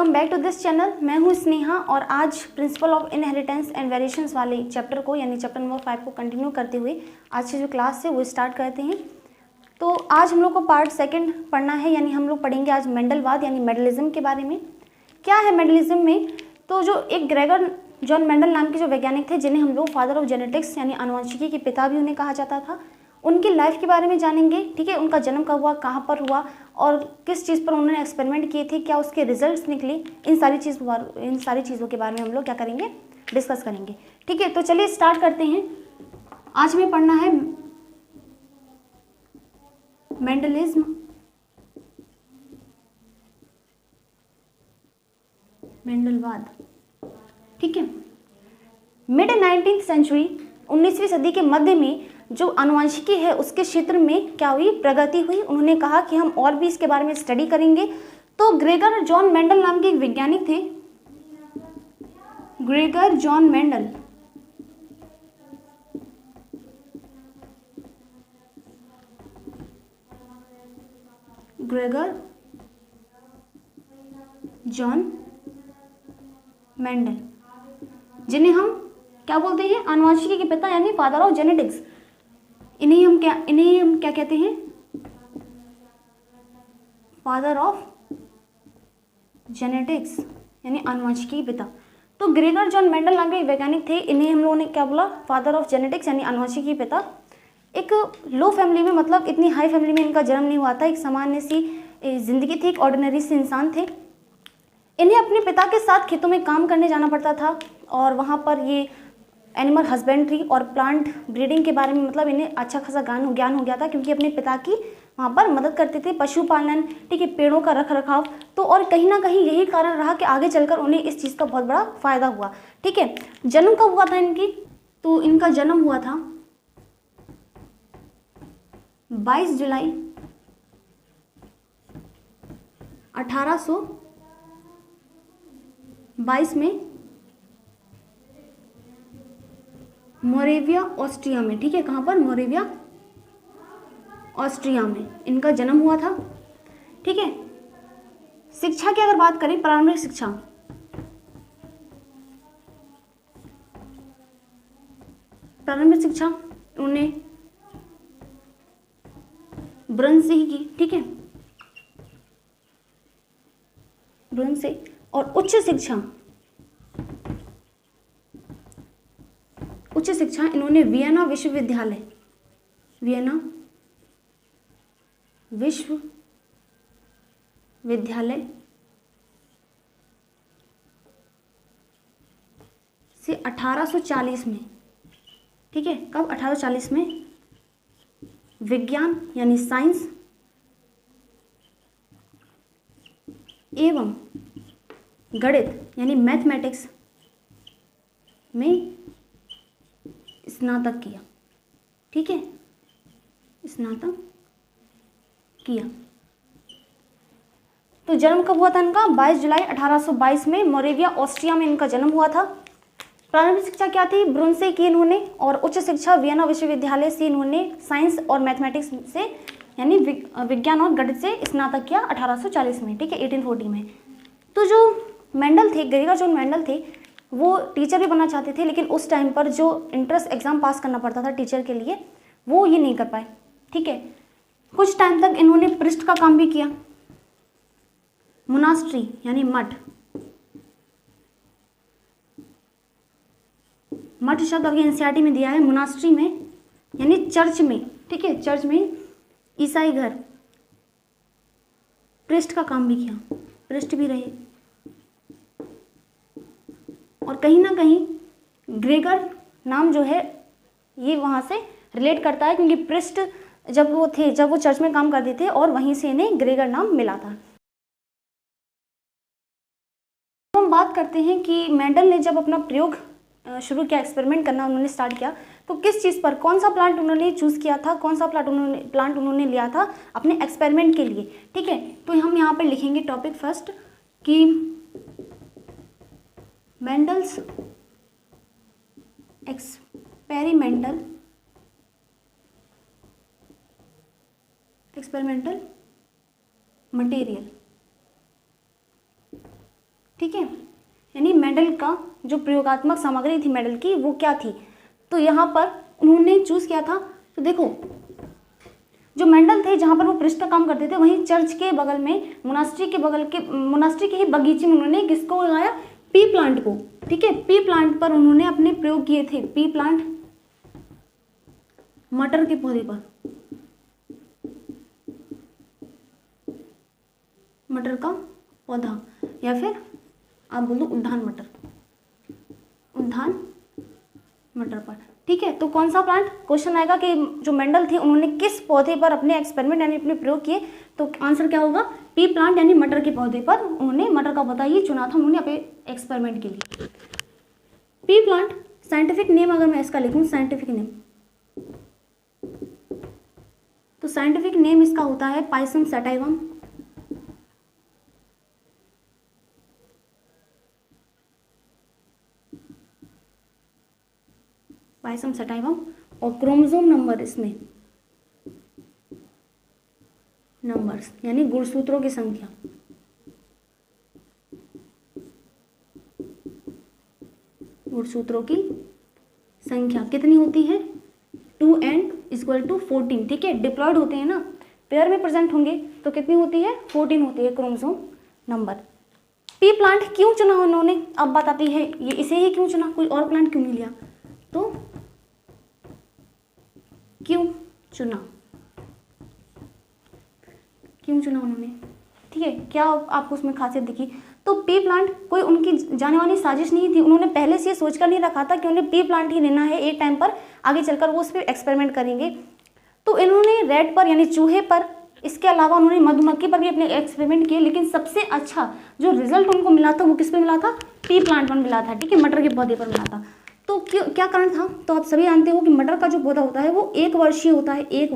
Welcome back to this channel. मैं हूं स्नेहा और आज principle of inheritance and variations वाले चैप्टर को यानी चैप्टर नंबर 5 को कंटिन्यू करते हुए आज की जो क्लास है वो स्टार्ट करते हैं। तो आज हम लोग को पार्ट सेकंड पढ़ना है, यानी हम लोग पढ़ेंगे आज मेंडलवाद यानी मेंडलिज्म के बारे में। क्या है मेंडलिज्म में? तो जो एक ग्रेगर जॉन मेंडल नाम के जो वैज्ञानिक थे, जिन्हें हम लोग फादर ऑफ जेनेटिक्स यानी आनुवंशिकी के पिता भी उन्हें कहा जाता था, उनकी लाइफ के बारे में जानेंगे। ठीक है, उनका जन्म कब हुआ, कहाँ पर हुआ और किस चीज़ पर उन्होंने एक्सपेरिमेंट किए थे, क्या उसके रिजल्ट्स निकले, इन सारी चीज़ों के बारे में हम लोग क्या करेंगे, डिस्कस करेंगे। ठीक है, तो चलिए स्टार्ट करते हैं। आज हमें पढ़ना है मेंडलिज्म, मेंडलवाद। ठीक है, मिड 19th सेंचुरी 19वीं सदी के मध्य में जो आनुवंशिकी है उसके क्षेत्र में क्या हुई, प्रगति हुई। उन्होंने कहा कि हम और भी इसके बारे में स्टडी करेंगे। तो ग्रेगर जॉन मेंडल नाम के एक वैज्ञानिक थे, Gregor John Mendel. Gregor John Mendel, जिन्हें हम क्या बोलते हैं, आनुवंशिकी के पिता यानी फादर ऑफ जेनेटिक्स। इन्हें हम क्या कहते हैं, फादर ऑफ जेनेटिक्स यानी आनुवंशिकी के पिता। तो ग्रेगर जॉन मेंडल नाम के एक वैज्ञानिक थे, इन्हें हम लोगों ने क्या बोला, फादर ऑफ जेनेटिक्स यानी आनुवंशिकी के पिता। एक लो फैमिली में, मतलब इतनी हाई फैमिली में इनका जन्म नहीं हुआ था, एक सामान्य सी जिंदगी थी, एक ऑर्डिनरी से इंसान थे। इन्हें अपने पिता के साथ खेतों में काम करने जाना पड़ता था और वहाँ पर ये एनिमल हस्बेंड्री और प्लांट ब्रीडिंग के बारे में, मतलब इन्हें अच्छा खासा ज्ञान हो गया था, क्योंकि अपने पिता की वहाँ पर मदद करते थे, पशुपालन, ठीक है, पेड़ों का रख रखाव। तो और कहीं ना कहीं यही कारण रहा कि आगे चलकर उन्हें इस चीज़ का बहुत बड़ा फायदा हुआ। ठीक है, जन्म कब हुआ था इनकी? तो इनका जन्म हुआ था 22 जुलाई 1822 में मोरेविया ऑस्ट्रिया में। ठीक है, कहाँ पर? मोरेविया ऑस्ट्रिया में इनका जन्म हुआ था। ठीक है, शिक्षा की अगर बात करें, प्रारंभिक शिक्षा, उन्होंने ब्रन से ही की। ठीक है, ब्रन से। और उच्च शिक्षा इन्होंने वियना विश्वविद्यालय से 1840 में। ठीक है, कब? 1840 में विज्ञान यानी साइंस एवं गणित यानी मैथमेटिक्स में स्नातक किया। ठीक है, स्नातक किया। तो जन्म कब हुआ था इनका? 22 जुलाई 1822 में मोरेविया ऑस्ट्रिया में इनका जन्म हुआ था। प्रारंभिक शिक्षा क्या थी? ब्रुन से की इन्होंने, और उच्च शिक्षा वियना विश्वविद्यालय से इन्होंने साइंस और मैथमेटिक्स से यानी विज्ञान और गणित से स्नातक किया 1840 में। ठीक है, 1840 में। तो जो मेंडल थे, ग्रेगर जॉन मेंडल थे, वो टीचर भी बनना चाहते थे, लेकिन उस टाइम पर जो इंट्रेंस एग्जाम पास करना पड़ता था टीचर के लिए, वो ये नहीं कर पाए। ठीक है, कुछ टाइम तक इन्होंने प्रिस्ट का काम भी किया, मोनास्ट्री यानी मठ शब्द अभी एनसीईआरटी में दिया है। मोनास्ट्री में यानी चर्च में। ठीक है, चर्च में, ईसाई घर, प्रिस्ट का काम भी किया, प्रिस्ट भी रहे। और कहीं ना कहीं ग्रेगर नाम जो है ये वहाँ से रिलेट करता है, क्योंकि प्रिस्ट जब वो चर्च में काम करते थे और वहीं से इन्हें ग्रेगर नाम मिला था। तो हम बात करते हैं कि मेंडल ने जब अपना प्रयोग शुरू किया, एक्सपेरिमेंट करना उन्होंने स्टार्ट किया, तो किस चीज़ पर, कौन सा प्लांट उन्होंने चूज़ किया था, कौन सा प्लांट उन्होंने लिया था अपने एक्सपेरिमेंट के लिए। ठीक है, तो हम यहाँ पर लिखेंगे टॉपिक फर्स्ट कि मेंडल्स एक्सपेरिमेंटल मटेरियल। ठीक है, यानी मेंडल का जो प्रयोगात्मक सामग्री थी मेंडल की वो क्या थी, तो यहाँ पर उन्होंने चूज किया था। तो देखो जो मेंडल थे जहाँ पर वो पृष्ठ का काम करते थे, वहीं चर्च के बगल में मोनास्ट्री के ही बगीचे में उन्होंने किसको लगाया, पी प्लांट को। ठीक है, पी प्लांट पर उन्होंने अपने प्रयोग किए थे, पी प्लांट मटर के पौधे पर, मटर का पौधा, या फिर आप बोल दो उद्यान मटर पर। ठीक है, तो कौन सा प्लांट, क्वेश्चन आएगा कि जो मेंडल थे उन्होंने किस पौधे पर अपने एक्सपेरिमेंट यानी अपने प्रयोग किए, तो आंसर क्या होगा, पी प्लांट यानी मटर के पौधे पर उन्होंने मटर का पौधा ही चुना था उन्होंने अपने एक्सपेरिमेंट के लिए। पी प्लांट साइंटिफिक नेम अगर मैं इसका लिखूं, साइंटिफिक नेम, तो साइंटिफिक नेम इसका होता है पाइसम सटाइवम। पाइसम सटाइवम, और क्रोमोसोम नंबर इसमें नंबर्स यानी गुणसूत्रों की संख्या, गुणसूत्रों की संख्या कितनी होती है, 2n = 14। ठीक है, डिप्लॉयड होते हैं ना, पेयर में प्रेजेंट होंगे तो कितनी होती है, 14 होती है क्रोमोसोम नंबर। पी प्लांट क्यों चुना उन्होंने, अब बात आती है ये इसे ही क्यों चुना, कोई और प्लांट क्यों नहीं लिया, तो क्यों चुना उन्होंने। ठीक है, क्या आपको उसमें खासियत दिखी, तो पी प्लांट कोई उनकी जाने वाली साजिश नहीं थी, उन्होंने पहले से ये सोचकर नहीं रखा था कि उन्हें पी प्लांट ही लेना है, एक टाइम पर आगे चलकर वो उस पर एक्सपेरिमेंट करेंगे। तो इन्होंने रेड पर यानी चूहे पर, इसके अलावा उन्होंने मधुमक्खी पर भी अपने एक्सपेरिमेंट किए, लेकिन सबसे अच्छा जो रिजल्ट उनको मिला था वो किस पे मिला था, पी प्लांट पर मिला था। ठीक है, मटर के पौधे पर मिला था। तो क्या कारण था, तो आप सभी जानते हो कि मटर का जो पौधा होता है वो 1 वर्षीय होता है, 1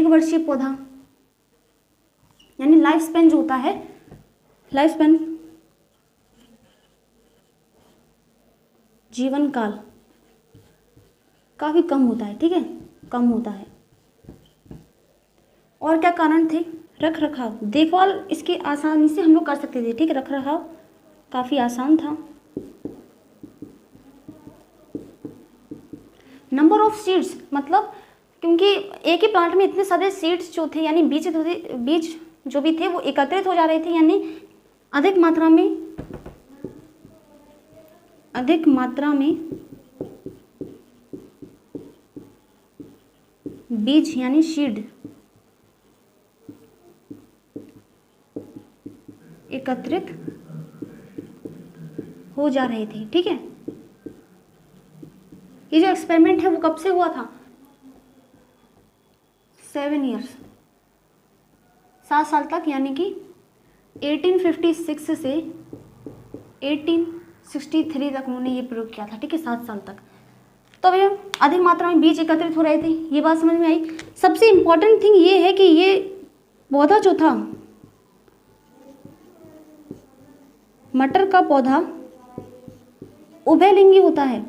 वर्षीय पौधा, यानी लाइफ स्पेन जो होता है, लाइफ स्पेन जीवन काल काफी कम होता है। ठीक है, कम होता है। और क्या कारण थे, रख रखाव, देखभाल इसकी आसानी से हम लोग कर सकते थे। ठीक है, रख रखाव काफी आसान था। नंबर ऑफ सीड्स, मतलब क्योंकि एक ही प्लांट में इतने सारे सीड्स जो थे यानी बीज जो भी थे वो एकत्रित हो जा रहे थे, यानी अधिक मात्रा में बीज यानी सीड एकत्रित हो जा रहे थे। ठीक है, ये जो एक्सपेरिमेंट है वो कब से हुआ था, 7 ईयर्स, 7 साल तक, यानी कि 1856 से 1863 तक उन्होंने ये प्रयोग किया था। ठीक है, 7 साल तक। तो अभी अधिक मात्रा में बीज एकत्रित हो रहे थे, ये बात समझ में आई। सबसे इंपॉर्टेंट थिंग ये है कि ये पौधा जो था, मटर का पौधा उभयलिंगी होता है,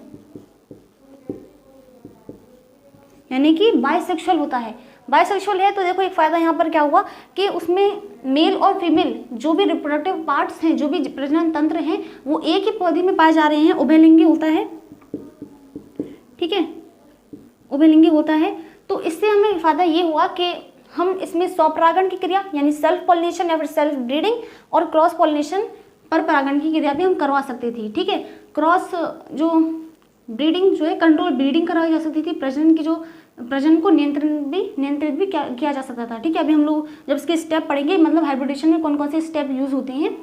यानी कि बाइसेक्सुअल होता है। बाइसेक्सुअल है तो देखो एक फायदा यहाँ पर क्या हुआ कि उसमें मेल और फीमेल जो भी रिप्रोडक्टिव पार्ट्स हैं, जो भी प्रजनन तंत्र हैं, वो एक ही पौधे में पाए जा रहे हैं, उभयलिंगी होता है। ठीक है, उभयलिंगी होता है। तो इससे हमें फायदा ये हुआ कि हम इसमें स्वपरागण की क्रिया यानी सेल्फ पॉलिनेशन या फिर सेल्फ ब्रीडिंग और क्रॉस पॉलिनेशन पर परागण की क्रिया भी हम करवा सकते थे। ठीक है, क्रॉस जो ब्रीडिंग जो है, कंट्रोल ब्रीडिंग करवाई जा सकती थी, प्रजनन को नियंत्रित भी किया जा सकता था। ठीक है, अभी हम लोग जब इसके स्टेप पढ़ेंगे, मतलब हाइब्रिडेशन में कौन कौन से स्टेप यूज होते हैं,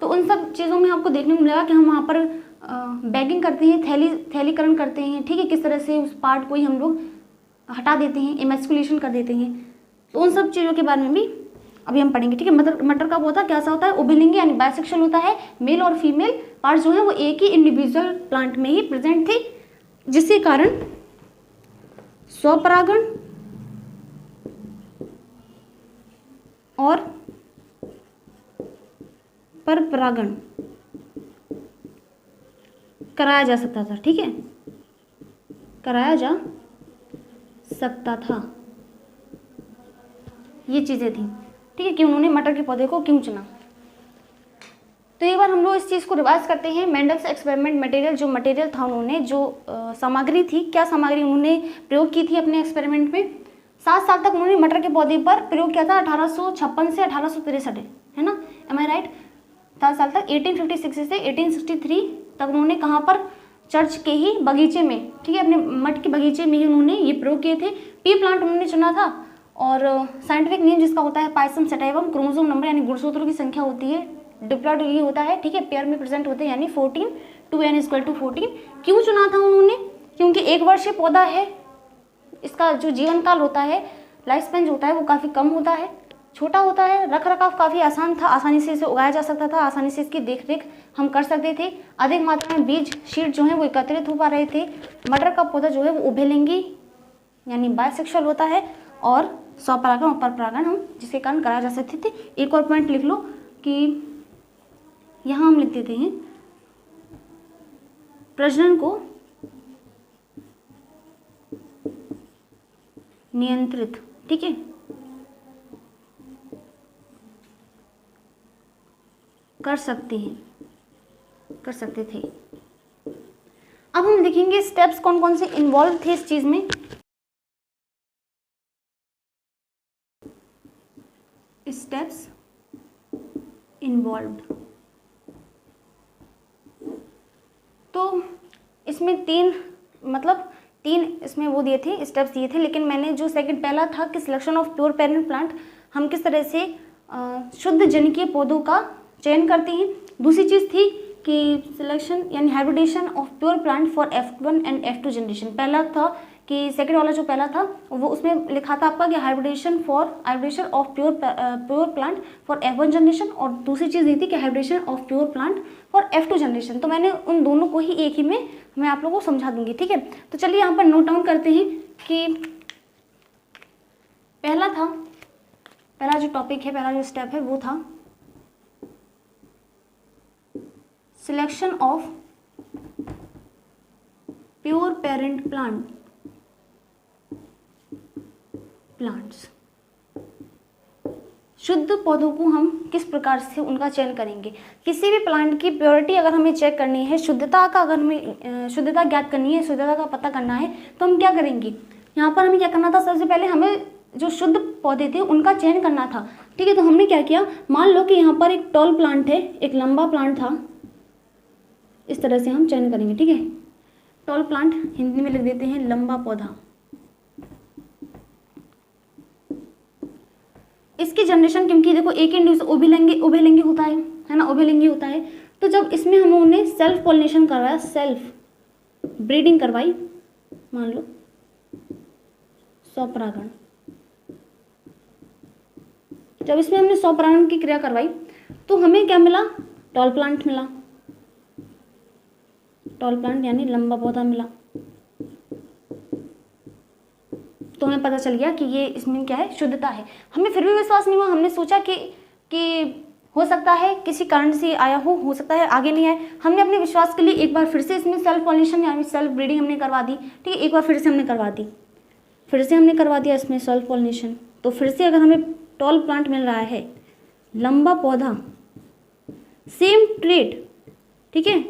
तो उन सब चीज़ों में आपको देखने को मिलेगा कि हम वहाँ पर बैगिंग करते हैं, थैलीकरण करते हैं। ठीक है, किस तरह से उस पार्ट को ही हम लोग हटा देते हैं, इमेस्कुलेशन कर देते हैं, तो उन सब चीज़ों के बारे में भी अभी हम पढ़ेंगे। ठीक है, मटर का पौधा कैसा होता है, उभयलिंगी यानी बाइसेक्सुअल होता है, मेल और फीमेल पार्ट जो है वो एक ही इंडिविजुअल प्लांट में ही प्रेजेंट थे, जिसके कारण स्वपरागण और परपरागण कराया जा सकता था। ठीक है, कराया जा सकता था, ये चीजें थी। ठीक है, कि उन्होंने मटर के पौधे को क्यों चुना। तो एक बार हम लोग इस चीज़ को रिवाइज करते हैं। मेंडल्स एक्सपेरिमेंट मटेरियल, जो मटेरियल था उन्होंने, जो सामग्री थी, क्या सामग्री उन्होंने प्रयोग की थी अपने एक्सपेरिमेंट में। 7 साल तक उन्होंने मटर के पौधे पर प्रयोग किया था, 1856 से 1863, है ना, एम आई राइट। 7 साल तक 1856 से 1863 तक उन्होंने कहाँ पर, चर्च के ही बगीचे में, ठीक है, अपने मठ के बगीचे में ही उन्होंने ये प्रयोग किए थे। पी प्लांट उन्होंने चुना था और साइंटिफिक नेम जिसका होता है पाइसम सटाइवम, क्रोमोसोम नंबर यानी गुणसूत्रों की संख्या होती है, डिप्लॉइड ये होता है, ठीक है, पेयर में प्रेजेंट होते हैं, यानी 14, 2n=14। क्यों चुना था उन्होंने, क्योंकि 1 वर्षीय पौधा है, इसका जो जीवन काल होता है, लाइफ स्पेन जो होता है वो काफ़ी कम होता है, छोटा होता है, रख रखाव काफ़ी आसान था, आसानी से इसे उगाया जा सकता था, आसानी से इसकी देख रेख हम कर सकते थे, अधिक मात्रा में बीज शीट जो है वो एकत्रित हो पा रहे थे। मटर का पौधा जो है वो उभयलिंगी यानी बायसेक्सुअल होता है और स्वपरागण और परपरागण हम जिसके कारण कराया जा सकते थे। एक और पॉइंट लिख लो कि यहाँ हम लिख देते हैं प्रजनन को नियंत्रित, ठीक है, कर सकते थे। अब हम देखेंगे स्टेप्स कौन कौन से इन्वॉल्व थे इस चीज में। स्टेप्स इन्वॉल्व्ड, तो इसमें तीन इसमें वो दिए थे, स्टेप्स दिए थे, लेकिन मैंने जो सेकंड पहला था कि selection of pure parent plant, हम किस तरह से शुद्ध जनिकीय पौधों का चयन करते हैं। दूसरी चीज़ थी कि सिलेक्शन यानी hybridization of pure plant for F1 and F2 generation. पहला था कि सेकंड वाला जो पहला था वो उसमें लिखा था आपका कि hybridization of pure plant for F1 generation, और दूसरी चीज़ ये थी कि hybridization of pure plant for F2 generation. तो मैंने उन दोनों को ही एक ही में मैं आप लोगों को समझा दूंगी, ठीक है। तो चलिए यहाँ पर नोट डाउन करते हैं कि पहला जो टॉपिक है, पहला जो स्टेप है वो था selection of pure parent plants. शुद्ध पौधों को हम किस प्रकार से उनका चयन करेंगे। किसी भी प्लांट की प्योरिटी अगर हमें चेक करनी है, शुद्धता ज्ञात करनी है, शुद्धता का पता करना है, तो हम क्या करेंगे। यहाँ पर हमें क्या करना था, सबसे पहले हमें जो शुद्ध पौधे थे उनका चयन करना था, ठीक है। तो हमने क्या किया, मान लो कि यहाँ पर एक टॉल प्लांट है, एक लंबा प्लांट था, इस तरह से हम चयन करेंगे, ठीक है। टॉल प्लांट हिंदी में लिख देते हैं लंबा पौधा। इसकी जनरेशन, क्योंकि देखो एक इंडिविजुअल उभयलिंगी होता है ना, उभयलिंगी होता है। तो जब इसमें हम उन्हें सेल्फ पॉलिनेशन करवाया, सेल्फ ब्रीडिंग करवाई, मान लो स्वपरागण, जब इसमें हमने स्वपरागण की क्रिया करवाई तो हमें क्या मिला, टॉल प्लांट मिला, टॉल प्लांट यानी लंबा पौधा मिला। तो हमें पता चल गया कि ये इसमें क्या है, शुद्धता है। हमें फिर भी विश्वास नहीं हुआ, हमने सोचा कि हो सकता है किसी कारण से आया हो सकता है आगे नहीं आए। हमने अपने विश्वास के लिए एक बार फिर से इसमें सेल्फ पॉलिनेशन यानी सेल्फ ब्रीडिंग हमने करवा दी, ठीक है। एक बार फिर से हमने करवा दिया इसमें सेल्फ पॉलिनेशन। तो फिर से अगर हमें टॉल प्लांट मिल रहा है, लंबा पौधा, सेम ट्रेट, ठीक है,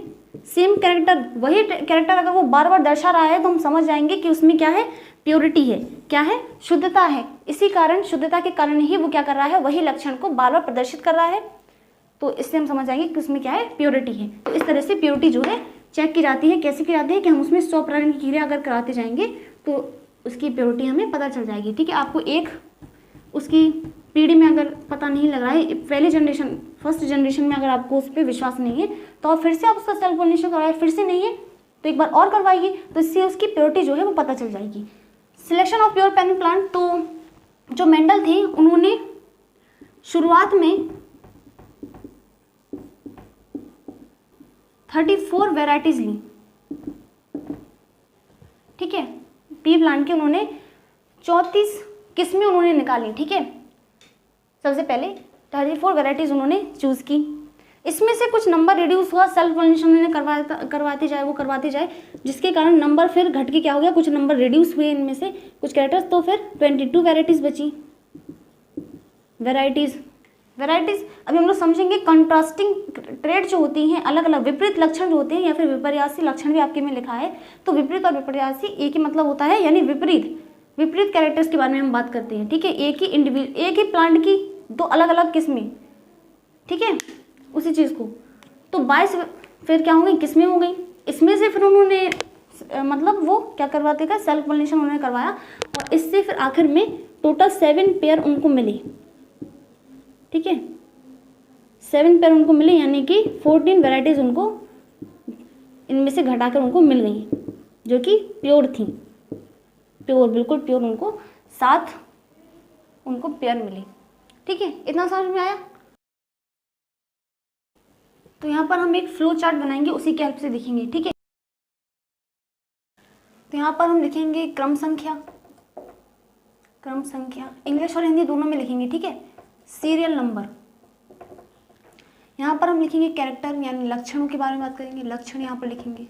सेम कैरेक्टर, वही कैरेक्टर अगर वो बार बार दर्शा रहा है तो हम समझ जाएंगे कि उसमें क्या है, प्योरिटी है, क्या है, शुद्धता है। इसी कारण, शुद्धता के कारण ही वो क्या कर रहा है, वही लक्षण को बार बार प्रदर्शित कर रहा है। तो इससे हम समझ जाएंगे कि उसमें क्या है, प्योरिटी है। तो इस तरह से प्योरिटी जो है चेक की जाती है। कैसे की जाती है कि हम उसमें स्वपरागण की क्रिया अगर कराते जाएंगे तो उसकी प्योरिटी हमें पता चल जाएगी, ठीक है। आपको एक उसकी पीढ़ी में अगर पता नहीं लग रहा है, फर्स्ट जनरेशन में अगर आपको उस पर विश्वास नहीं है तो फिर से आप उसका सेल्फ पॉलिनेशन करवाइए, फिर से नहीं है तो एक बार और करवाइए, तो इससे उसकी प्योरिटी जो है वो पता चल जाएगी। Selection of pure parent plant, तो जो मेंडल थे उन्होंने शुरुआत में 34 वेराइटीज ली, ठीक है। पी प्लांट के उन्होंने 34 किस्में उन्होंने निकाली, ठीक है। सबसे पहले 34 वेराइटीज उन्होंने चूज की। इसमें से कुछ नंबर रिड्यूस हुआ, सेल्फ पॉलिनेशन उन्होंने करवाते जाए, जिसके कारण नंबर फिर घट के क्या हो गया, कुछ नंबर रिड्यूस हुए इनमें से कुछ कैरेक्टर्स, तो फिर 22 वेराइटीज बची। वेराइटीज वेराइटीज अभी हम लोग समझेंगे। कंट्रास्टिंग ट्रेड जो होती हैं, अलग अलग विपरीत लक्षण जो होते हैं या फिर विपर्यासी लक्षण भी आपके में लिखा है। तो विपरीत और विपर्यासी एक ही मतलब होता है, यानी विपरीत कैरेक्टर्स के बारे में हम बात करते हैं। ठीक है, एक ही प्लांट की दो अलग अलग किस्में, ठीक है, उसी चीज को। तो 22 फिर क्या हो गई, किस्में हो गई। इसमें से फिर उन्होंने मतलब वो क्या करवाते थे, सेल्फ पॉलिनेशन उन्होंने करवाया, और इससे फिर आखिर में टोटल 7 पेयर उनको मिले। ठीक है, 7 पेयर उनको मिले, यानी कि 14 वेराइटीज उनको इनमें से घटाकर उनको मिल गई, जो कि प्योर थी, प्योर, बिल्कुल प्योर उनको 7 उनको पेयर मिले। ठीक है, इतना समझ में आया। तो यहाँ पर हम एक फ्लो चार्ट बनाएंगे, उसी के हेल्प से लिखेंगे। ठीक है, तो यहाँ पर हम लिखेंगे क्रम संख्या, इंग्लिश और हिंदी दोनों में लिखेंगे। ठीक है, सीरियल नंबर। यहाँ पर हम लिखेंगे कैरेक्टर, यानी लक्षणों के बारे में बात करेंगे। लक्षण यहाँ पर लिखेंगे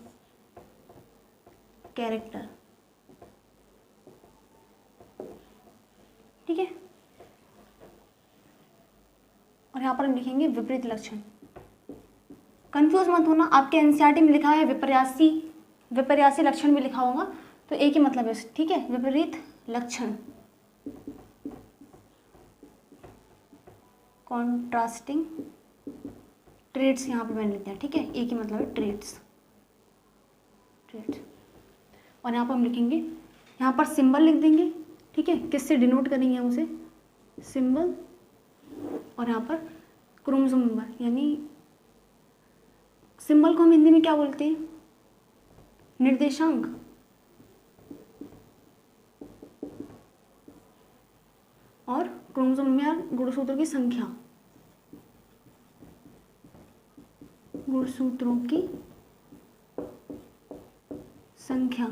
कैरेक्टर। ठीक है, और यहाँ पर हम लिखेंगे विपरीत लक्षण। कंफ्यूज मत होना, आपके एनसीईआरटी में लिखा है विपर्यासी लक्षण भी लिखा होगा, तो एक ही मतलब है। ठीक है, विपरीत लक्षण, कॉन्ट्रास्टिंग ट्रेड्स यहाँ पे मैंने लिख दिया। ठीक है, एक ही मतलब है, ट्रेड्स। और यहाँ पर हम लिखेंगे, यहाँ पर सिंबल लिख देंगे। ठीक है, किससे डिनोट करेंगे हम उसे, सिंबल। और यहाँ पर क्रोमोसोम नंबर, यानी सिंबल को हम हिंदी में क्या बोलते हैं, निर्देशांक। और क्रोमोसोम में गुणसूत्रों की संख्या, गुणसूत्रों की संख्या,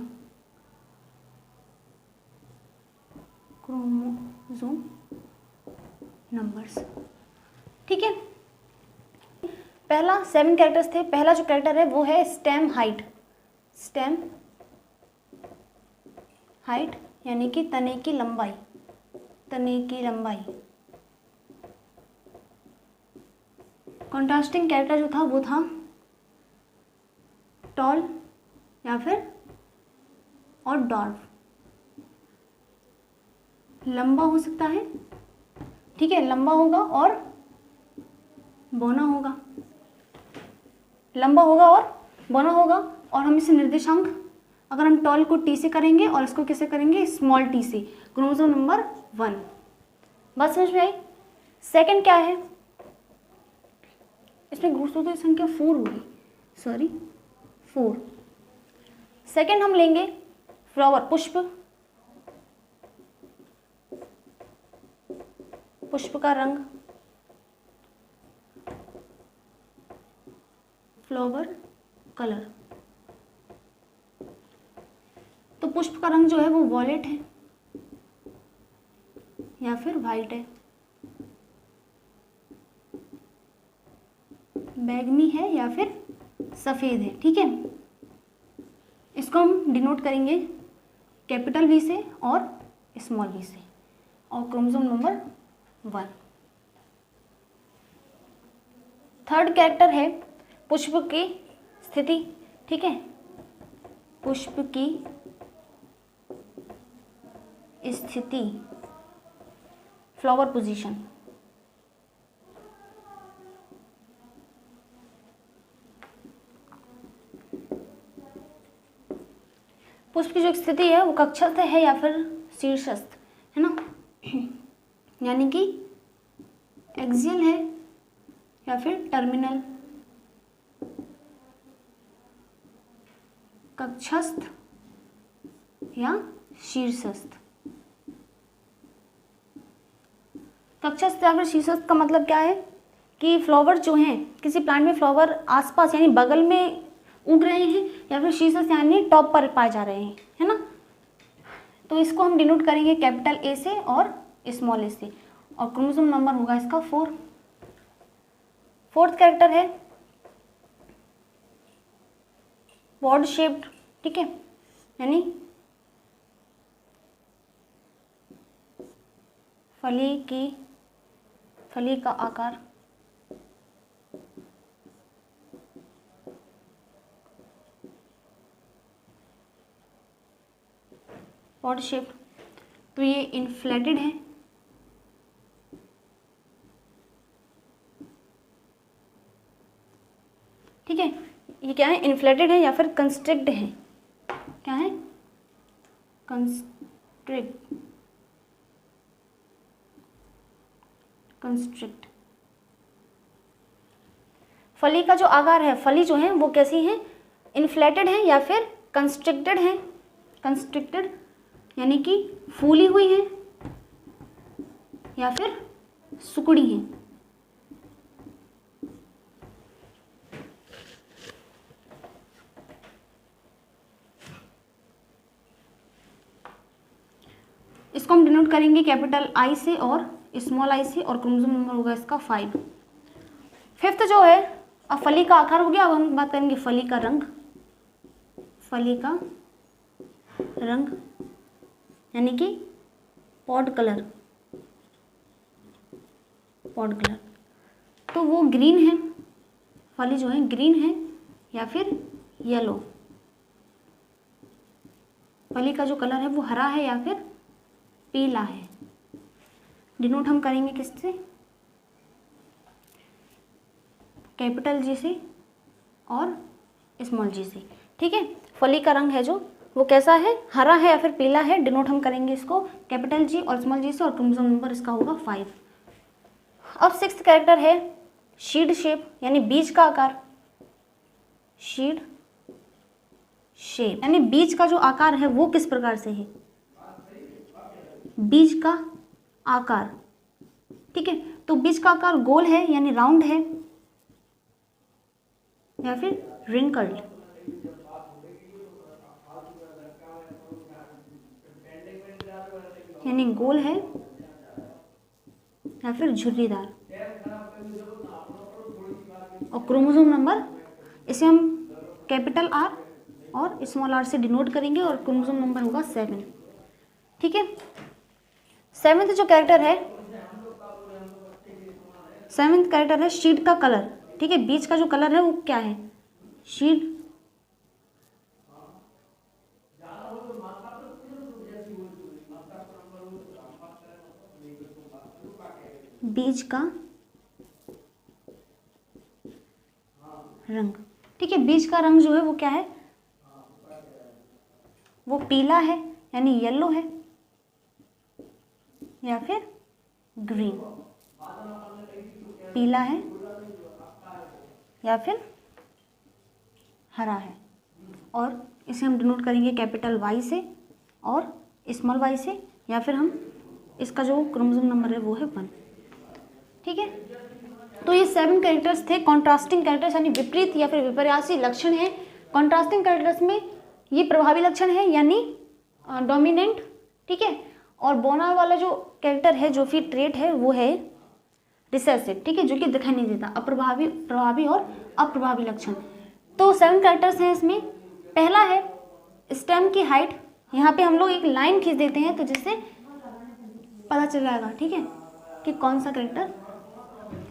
क्रोमोसोम नंबर्स। ठीक है, पहला 7 कैरेक्टर्स थे। पहला जो कैरेक्टर है वो है स्टेम हाइट, यानी कि तने की लंबाई, कॉन्ट्रास्टिंग कैरेक्टर जो था वो था टॉल या फिर और डॉर्फ, लंबा हो सकता है। ठीक है, लंबा होगा और बौना होगा, और हम इसे निर्देशांक, अगर हम टॉल को टी से करेंगे और इसको किसे करेंगे, स्मॉल टी से, क्रोमोसोम नंबर 1। बात समझ में आई। सेकंड क्या है, इसमें गुणसूत्रों की संख्या 4 होगी, 4। सेकंड हम लेंगे फ्लावर, पुष्प का रंग, फ्लावर कलर। तो पुष्प का रंग जो है वो वॉयलेट है या फिर वाइट है, बैगनी है या फिर सफेद है। ठीक है, इसको हम डिनोट करेंगे कैपिटल वी से और स्मॉल वी से, और क्रोमोसोम नंबर 1। थर्ड कैरेक्टर है पुष्प की स्थिति। ठीक है, पुष्प की स्थिति, फ्लावर पोजीशन। पुष्प की जो स्थिति है वो कक्षस्थ है या फिर शीर्षस्थ है ना, यानी कि एक्सियल है या फिर टर्मिनल, कक्षस्थ या शीर्षस्थ। कक्षस्थ या फिर शीर्षस्थ का मतलब क्या है कि फ्लावर जो हैं, किसी प्लांट में फ्लावर आसपास यानी बगल में उग रहे हैं, या फिर शीर्षस्थ यानी टॉप पर पाए जा रहे हैं, है ना। तो इसको हम डिनोट करेंगे कैपिटल ए से और स्मॉल ए से, और क्रोमोसोम नंबर होगा इसका 4। फोर्थ कैरेक्टर है पॉड शेप्ड। ठीक है, यानी फली का आकार, पॉड शेप, तो ये इन्फ्लेटेड है, ठीक है। ये क्या है, इन्फ्लेटेड है या फिर कंस्ट्रिक्ट है, क्या है, कंस्ट्रिक्ट। फली का जो आकार है, फली जो है वो कैसी है, इन्फ्लेटेड है या फिर कंस्ट्रिक्टेड है, कंस्ट्रिक्टेड यानी कि फूली हुई है या फिर सुकड़ी है। इसको हम डिनोट करेंगे कैपिटल आई से और स्मॉल आई से, और क्रोमोसोम नंबर होगा इसका 5। फिफ्थ जो है, अब फली का आकार हो गया, अब हम बात करेंगे फली का रंग। फली का रंग यानी कि पॉड कलर, पॉड कलर, तो वो ग्रीन है, फली जो है ग्रीन है या फिर येलो। फली का जो कलर है वो हरा है या फिर पीला है। डिनोट हम करेंगे किससे, कैपिटल जी से और स्मॉल जी से, ठीक है। फली का रंग है जो वो कैसा है, हरा है या फिर पीला है। डिनोट हम करेंगे इसको कैपिटल जी और स्मॉल जी से, और क्रोमोसोम नंबर इसका होगा 5। अब सिक्स्थ कैरेक्टर है शीड शेप, यानी बीज का आकार, शीड शेप यानी बीज का जो आकार है वो किस प्रकार से है, बीज का आकार, ठीक है। तो बीज का आकार गोल है यानी राउंड है या फिर रिंकल्ड, यानी गोल है या फिर झुर्रीदार। और क्रोमोसोम नंबर इसे हम कैपिटल आर और स्मॉल आर से डिनोट करेंगे, और क्रोमोसोम नंबर होगा 7, ठीक है। सेवेंथ जो कैरेक्टर है, सेवेंथ कैरेक्टर है शीड का कलर, ठीक है। बीज का जो कलर है वो क्या है, शीड, बीज का रंग, ठीक है। बीज का रंग जो है वो क्या है, वो पीला है यानी येलो है या फिर ग्रीन, पीला है या फिर हरा है। और इसे हम डिनोट करेंगे कैपिटल वाई से और स्मॉल वाई से, या फिर हम इसका जो क्रोमोसोम नंबर है वो है 1, ठीक है। तो ये 7 कैरेक्टर्स थे कॉन्ट्रास्टिंग कैरेक्टर्स, यानी विपरीत या फिर विपर्यासी लक्षण है। कॉन्ट्रास्टिंग कैरेक्टर्स में ये प्रभावी लक्षण है यानी डोमिनेंट, ठीक है। और बोनार वाला जो कैरेक्टर है, जो फिर ट्रेट है, वो है रिसेसिव, ठीक है, जो कि दिखाई नहीं देता, अप्रभावी, प्रभावी और अप्रभावी लक्षण। तो 7 कैरेक्टर्स हैं इसमें। पहला है स्टेम की हाइट, यहाँ पे हम लोग एक लाइन खींच देते हैं तो जिससे पता चल जाएगा, ठीक है, कि कौन सा कैरेक्टर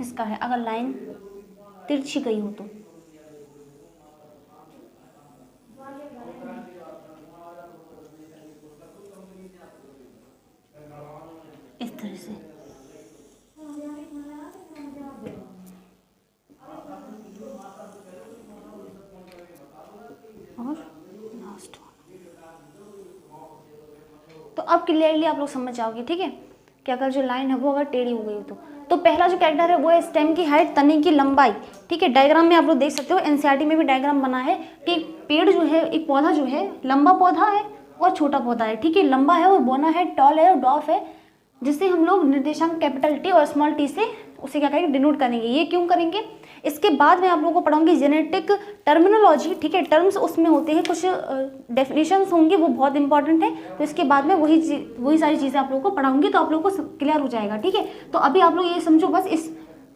इसका है, अगर लाइन तिरछी गई हो तो। इस तरह से। और लास्ट तो अब क्लियरली आप लोग समझ जाओगे, ठीक है, कि अगर जो लाइन है वो अगर टेढ़ी हो गई तो पहला जो कैरेक्टर है वो है स्टेम की हाइट, तने की लंबाई, ठीक है। डायग्राम में आप लोग देख सकते हो, एनसीईआरटी में भी डायग्राम बना है कि एक पेड़ जो है, एक पौधा जो है, लंबा पौधा है और छोटा पौधा है, ठीक है। लंबा है और बोना है, टॉल है और डॉफ है, जिससे हम लोग निर्देशांक कैपिटल टी और स्मॉल टी से उसे क्या करेंगे, डिनोट करेंगे। ये क्यों करेंगे, इसके बाद में आप लोगों को पढ़ाऊंगी जेनेटिक टर्मिनोलॉजी, ठीक है। टर्म्स उसमें होते हैं, कुछ डेफिनेशंस होंगे, वो बहुत इंपॉर्टेंट है। तो इसके बाद में वही सारी चीज़ें आप लोगों को पढ़ाऊंगी, तो आप लोगों को क्लियर हो जाएगा, ठीक है। तो अभी आप लोग ये समझो, बस इस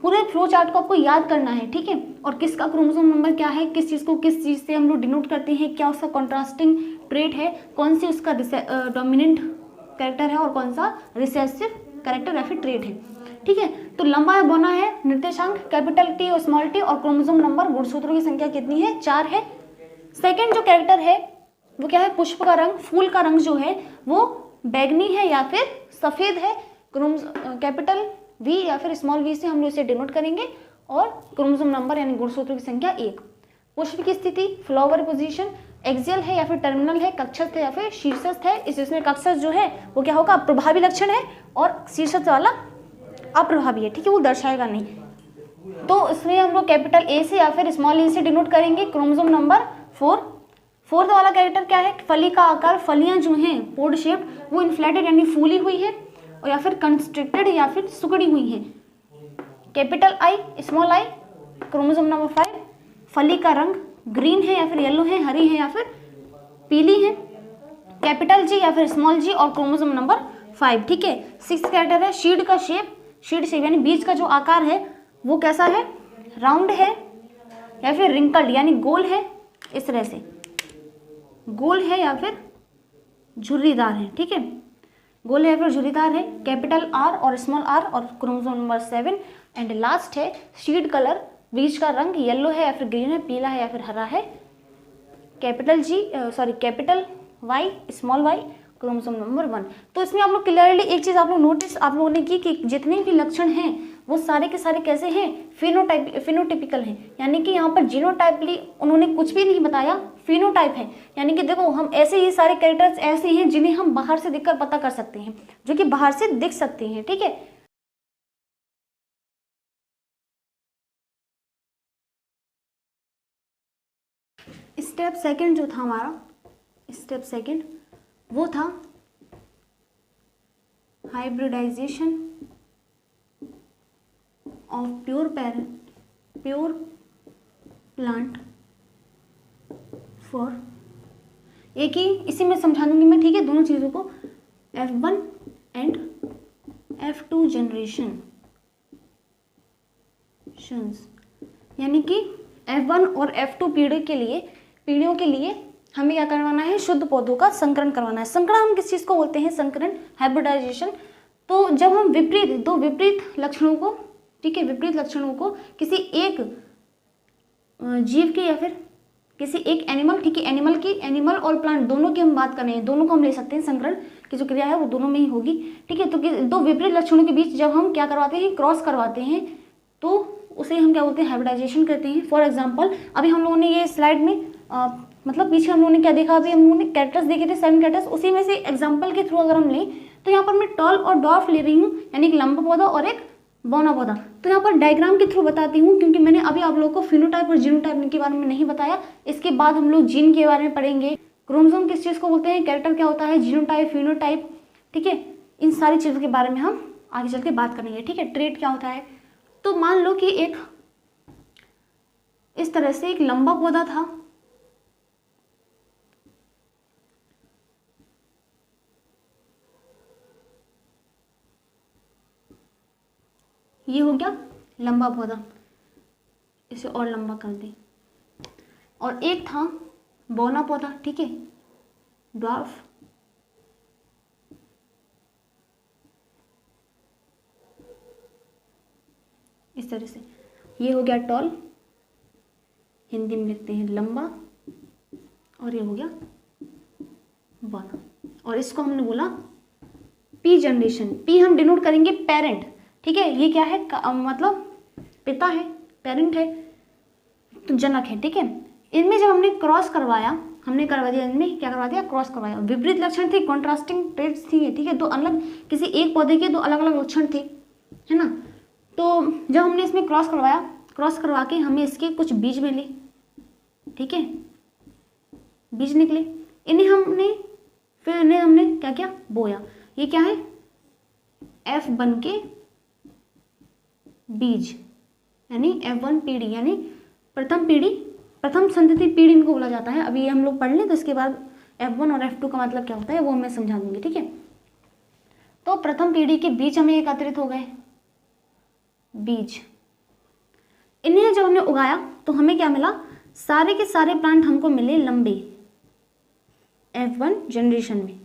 पूरे फ्लो चार्ट को आपको याद करना है, ठीक है। और किसका क्रोमोसोम नंबर क्या है, किस चीज़ को किस चीज़ से हम लोग डिनोट करते हैं, क्या उसका कॉन्ट्रास्टिंग ट्रेट है, कौन सी उसका डोमिनेंट कैरेक्टर है और कौन सा रिसेसिव कैरेक्टर या फिर ट्रेट है, ठीक ठीक है। तो लंबा है, बौना है, निर्देशांक कैपिटल टी और स्मॉल टी, और क्रोमोसोम नंबर, गुणसूत्रों की संख्या कितनी है? 4 है। सेकेंड जो कैरेक्टर है वो क्या है? पुष्प का रंग, फूल का रंग जो है वो बैगनी है या फिर सफेद है। कैपिटल वी या फिर स्मॉल वी से हम लोग इसे डिनोट करेंगे, और क्रोमोसोम नंबर यानी गुणसूत्रों की संख्या 1। पुष्प की स्थिति, फ्लावर पोजीशन, एक्सियल है या फिर टर्मिनल है, कक्षस्थ है या फिर शीर्षस्थ है। इसमें कक्षस्थ जो है वो क्या होगा? प्रभावी लक्षण है, और शीर्षस्थ वाला अप्रभावी है, ठीक है, वो दर्शाएगा नहीं। तो इसमें हम लोग कैपिटल ए से या फिर स्मॉल ए से डिनोट करेंगे। Chromosome number 4। फोर्थ वाला कैरेक्टर क्या है? फली का आकार, फलियां जो हैं पोड शेप्ड, वो इन्फ्लेटेड यानी फूली हुई है, और या फिर कंस्ट्रिक्टेड या फिर सुकड़ी हुई है। Capital I, small I. Chromosome number 5, फली का रंग ग्रीन है या फिर येलो है, हरी है या फिर पीली है। कैपिटल जी या फिर स्मॉल जी, और क्रोमोसोम नंबर 5, ठीक है। 6th कैरेक्टर है शीड का शेप, शीड शेप यानी बीज का जो आकार है वो कैसा है? राउंड है या फिर रिंकल्ड यानी गोल है, इस तरह से गोल है या फिर झुर्रीदार है, ठीक है, गोल है या फिर झुर्रीदार है। कैपिटल आर और स्मॉल आर, और क्रोमोसोम नंबर 7। एंड लास्ट है शीड कलर, बीज का रंग येलो है या फिर ग्रीन है, पीला है या फिर हरा है। Capital Y, small Y, chromosome number 1। तो इसमें आप लोग क्लियरली एक चीज आप लोग नोटिस आप लोगों ने की कि जितने भी लक्षण हैं वो सारे के सारे कैसे हैं? फिनोटिपिकल हैं, यानी कि यहाँ पर जीनोटाइपली उन्होंने कुछ भी नहीं बताया, फिनोटाइप है। यानी कि देखो हम ऐसे ही सारे कैरेक्टर्स ऐसे हैं जिन्हें हम बाहर से देखकर पता कर सकते हैं, जो कि बाहर से दिख सकते हैं, ठीक है। स्टेप सेकंड जो था हमारा, स्टेप सेकंड वो था hybridization of pure plant for, एक ही इसी में समझा दूंगी मैं, ठीक है, दोनों चीज़ों को, F1 एंड F2 जनरेशन, यानी कि F1 और F2 पीढ़ियों के लिए हमें क्या करवाना है? शुद्ध पौधों का संकरण करवाना है। संकरण हम किस चीज़ को बोलते हैं? संकरण, हाइब्रिडाइजेशन। तो जब हम दो विपरीत लक्षणों को, ठीक है, विपरीत लक्षणों को किसी एक जीव के या फिर किसी एक एनिमल, ठीक है, एनिमल और प्लांट दोनों की हम बात कर रहे हैं, दोनों को हम ले सकते हैं, संकरण की जो क्रिया है वो दोनों में ही होगी, ठीक है। तो दो विपरीत लक्षणों के बीच जब हम क्या करवाते हैं? क्रॉस करवाते हैं, तो उसे हम क्या बोलते हैं? हाइब्रिडाइजेशन करते हैं। फॉर एग्जाम्पल अभी हम लोगों ने ये स्लाइड में मतलब पीछे हम लोगों ने क्या देखा? अभी हम लोगों ने कैरेक्टर्स देखे थे, 7 कैरेक्टर्स, उसी में से एग्जाम्पल के थ्रू अगर हम लें तो यहाँ पर मैं टॉल और डॉर्फ ले रही हूँ, यानी एक लंबा पौधा और एक बौना पौधा। तो यहाँ पर डायग्राम के थ्रू बताती हूँ, क्योंकि मैंने अभी आप लोगों को फिनोटाइप और जीनोटाइप के बारे में नहीं बताया। इसके बाद हम लोग जीन के बारे में पढ़ेंगे, क्रोमोसोम किस चीज़ को बोलते हैं, कैरेक्टर क्या होता है, जीनोटाइप, फिनोटाइप, ठीक है, इन सारी चीज़ों के बारे में हम आगे चल के बात करेंगे, ठीक है। ट्रेट क्या होता है? तो मान लो कि एक इस तरह से एक लंबा पौधा था, ये हो गया लंबा पौधा, इसे और लंबा कर दें, और एक था बौना पौधा, ठीक है, ड्वार्फ, इस तरह से। ये हो गया टॉल, हिंदी में लिखते हैं लंबा, और ये हो गया बौना, और इसको हमने बोला पी जनरेशन। पी हम डिनोट करेंगे पेरेंट, ठीक है, ये क्या है? मतलब पिता है, पेरेंट है, तो जनक है, ठीक है। इनमें जब हमने क्रॉस करवाया, हमने करवा दिया, इनमें क्या करवा दिया? क्रॉस करवाया। विपरीत लक्षण थे, कॉन्ट्रास्टिंग ट्रेट्स थी, ठीक है, दो अलग, किसी एक पौधे के दो अलग अलग लक्षण थे, है ना। तो जब हमने इसमें क्रॉस करवाया, क्रॉस करवा के हमें इसके कुछ बीज मिले, ठीक है, बीज निकले, इन्हें हमने क्या किया? बोया। ये क्या है? F1 के बीज, यानी F1 पीढ़ी, यानी प्रथम पीढ़ी, प्रथम संतति पीढ़ी इनको बोला जाता है। अभी ये हम लोग पढ़ लें, तो इसके बाद F1 और F2 का मतलब क्या होता है वो मैं समझा दूंगी, ठीक है। तो प्रथम पीढ़ी के बीज हमें एकत्रित हो गए, बीज, इन्हें जब हमने उगाया तो हमें क्या मिला? सारे के सारे प्लांट हमको मिले लंबे। F1 जनरेशन में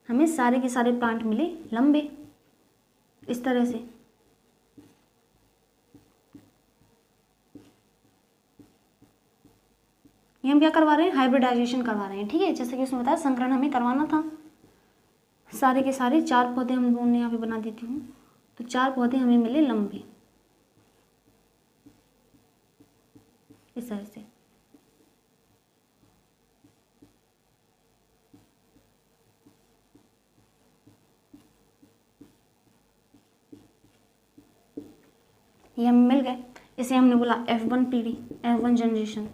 हमें सारे के सारे प्लांट मिले लंबे, इस तरह से। ये हम क्या करवा रहे हैं, हाइब्रिडाइजेशन करवा रहे हैं, ठीक है। जैसे कि उसमें बताया संकरण हमें करवाना था। सारे के सारे 4 पौधे हम लोगों ने यहाँ पे बना देती हूँ। तो 4 पौधे हमें मिले लंबे, इस तरह से। ये हमें मिल गए। इसे हमने बोला F1 पीढ़ी, F1 जनरेशन,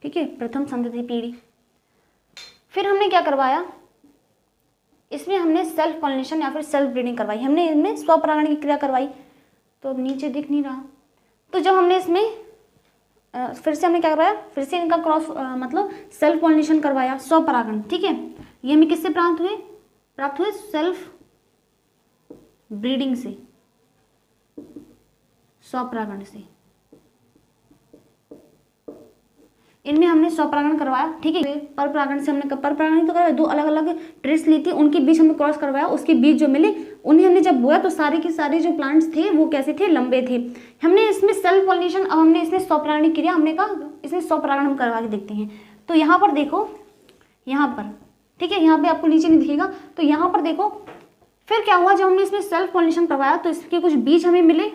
ठीक है, प्रथम संतति पीढ़ी। फिर हमने क्या करवाया, इसमें हमने सेल्फ पॉलिनेशन या फिर सेल्फ ब्रीडिंग करवाई। हमने इनमें स्वपरागण की क्रिया करवाई। तो अब नीचे दिख नहीं रहा। तो जब हमने इसमें फिर से हमने क्या करवाया, फिर से इनका क्रॉस मतलब सेल्फ पॉलिनेशन करवाया, स्वपरागण, ठीक है। ये हमें किससे प्राप्त हुए सेल्फ ब्रीडिंग से, स्वपरागण से। इनमें हमने स्वपरागण करवाया, ठीक है। परपरागण से हमने परपरागण तो करवाया, 2 अलग अलग ट्रेस ली थी, उनके बीच हमने क्रॉस करवाया। उसके बीज जो मिले उन्हें हमने जब बोया तो सारे के सारे जो प्लांट्स थे वो कैसे थे, लंबे थे। हमने इसमें सेल्फ पॉलिनेशन, अब हमने इसमें स्वपरागण क्रिया, हमने कहा इसमें स्वपरागण हम करवा के देखते हैं। तो यहाँ पर देखो, यहाँ पर, ठीक है, यहाँ पे आपको नीचे नहीं दिखेगा। तो यहाँ पर देखो फिर क्या हुआ, जब हमने इसमें सेल्फ पॉलिनेशन करवाया तो इसके कुछ बीज हमें मिले,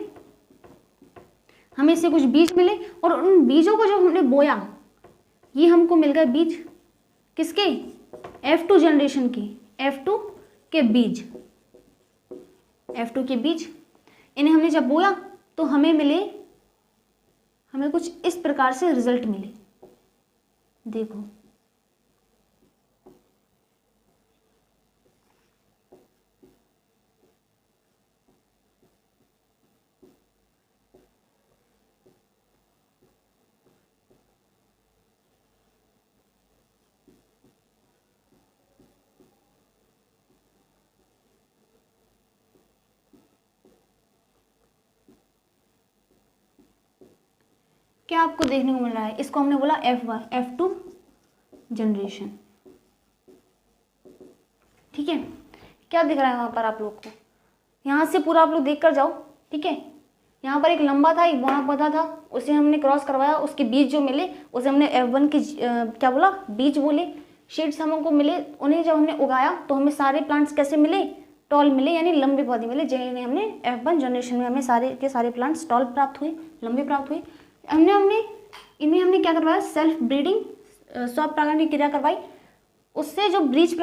हमें इससे कुछ बीज मिले। और उन बीजों को जब हमने बोया, ये हमको मिल गए बीज किसके, F2 जनरेशन के, F2 के बीज, F2 के बीज। इन्हें हमने जब बोया तो हमें मिले, हमें कुछ इस प्रकार से रिजल्ट मिले, देखो। क्या आपको देखने को मिल रहा है, इसको हमने बोला F1, F2 जनरेशन, ठीक है। क्या दिख रहा है वहां पर आप लोग को, यहाँ से पूरा आप लोग देख कर जाओ, ठीक है। यहाँ पर एक लंबा था, एक बौना पौधा था, उसे हमने क्रॉस करवाया, उसके बीज जो मिले उसे हमने F1 के क्या बोला, बीज बोले। शीड्स हमको मिले, उन्हें जब हमने उगाया तो हमें सारे प्लांट्स कैसे मिले, टॉल मिले, यानी लंबे पौधे मिले, जिन्हें हमने F1 जनरेशन में हमें सारे के सारे प्लांट्स टॉल प्राप्त हुए, लंबे प्राप्त हुए। इनमें हमने क्या करवाया, सेल्फ ब्रीडिंग, स्वपरागण की क्रिया करवाई। उससे जो बीज